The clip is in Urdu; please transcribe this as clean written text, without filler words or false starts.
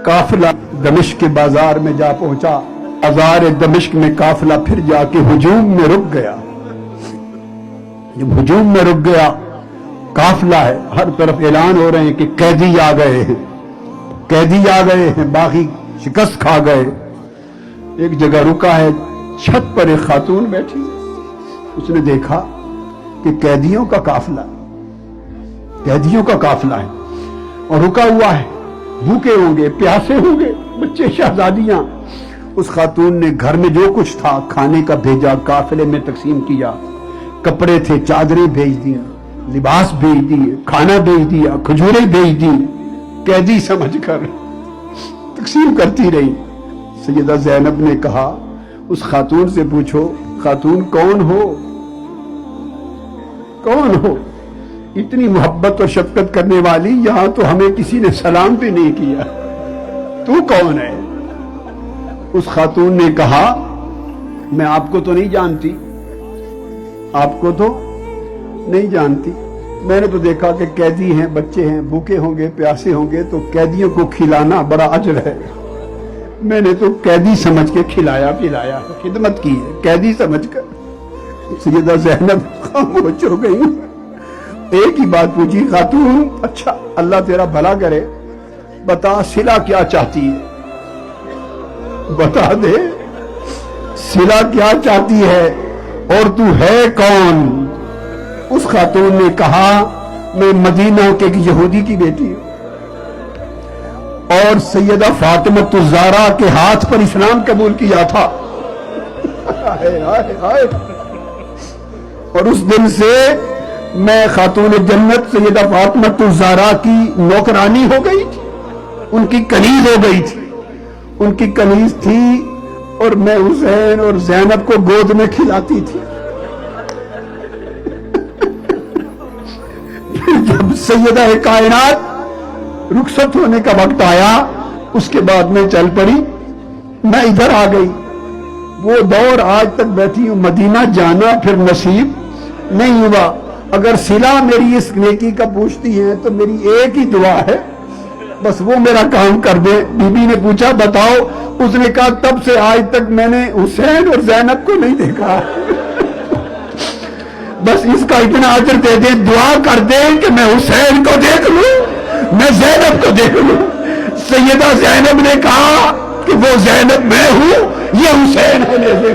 قافلہ دمشق کے بازار میں جا پہنچا، بازار دمشق میں قافلہ پھر جا کے ہجوم میں رک گیا۔ جب ہجوم میں رک گیا، قافلہ ہے، ہر طرف اعلان ہو رہے ہیں کہ قیدی آ گئے ہیں، قیدی آ گئے ہیں، باغی شکست کھا گئے۔ ایک جگہ رکا ہے، چھت پر ایک خاتون بیٹھی، اس نے دیکھا کہ قیدیوں کا قافلہ ہے اور رکا ہوا ہے، بھوکے ہوں گے، پیاسے ہوں گے، بچے شہزادیاں۔ اس خاتون نے گھر میں جو کچھ تھا کھانے کا بھیجا، قافلے میں تقسیم کیا، کپڑے تھے چادریں بھیج دی، لباس بھیج دیے، کھانا بھیج دیا، کھجوریں بھیج دی، قیدی سمجھ کر تقسیم کرتی رہی۔ سیدہ زینب نے کہا اس خاتون سے پوچھو، خاتون کون ہو؟ اتنی محبت اور شفقت کرنے والی، یہاں تو ہمیں کسی نے سلام بھی نہیں کیا، تو کون ہے؟ اس خاتون نے کہا میں آپ کو تو نہیں جانتی، میں نے تو دیکھا کہ قیدی ہیں، بچے ہیں، بھوکے ہوں گے، پیاسے ہوں گے، تو قیدیوں کو کھلانا بڑا اجر ہے، میں نے تو قیدی سمجھ کے کھلایا پلایا، خدمت کی ہے قیدی سمجھ کر۔ سیدہ زینب خاموش ہو گئی، ایک ہی بات پوچھی، خاتون اچھا اللہ تیرا بھلا کرے، بتا صلہ کیا چاہتی ہے، بتا دے صلہ کیا چاہتی ہے اور تو ہے کون؟ اس خاتون نے کہا میں مدینہ کے ایک یہودی کی بیٹی ہوں اور سیدہ فاطمہ الزہرا کے ہاتھ پر اسلام قبول کیا تھا۔ اور اس دن سے میں خاتون جنت سیدہ فاطمہ الزہرا کی نوکرانی ہو گئی تھی، ان کی کنیز ہو گئی تھی، ان کی کنیز تھی اور میں حسین اور زینب کو گود میں کھلاتی تھی۔ جب سیدہ کائنات رخصت ہونے کا وقت آیا، اس کے بعد میں چل پڑی، میں ادھر آ گئی۔ وہ دور آج تک بیٹھی ہوں، مدینہ جانا پھر نصیب نہیں ہوا۔ اگر صلہ میری اس نیکی کا پوچھتی ہیں تو میری ایک ہی دعا ہے، بس وہ میرا کام کر دے۔ بی بی نے پوچھا بتاؤ، اس نے کہا تب سے آج تک میں نے حسین اور زینب کو نہیں دیکھا، بس اس کا اتنا اجر دے دے، دعا کر دے کہ میں حسین کو دیکھ لوں، میں زینب کو دیکھ لوں۔ سیدہ زینب نے کہا کہ وہ زینب میں ہوں، یہ حسین ہونے سے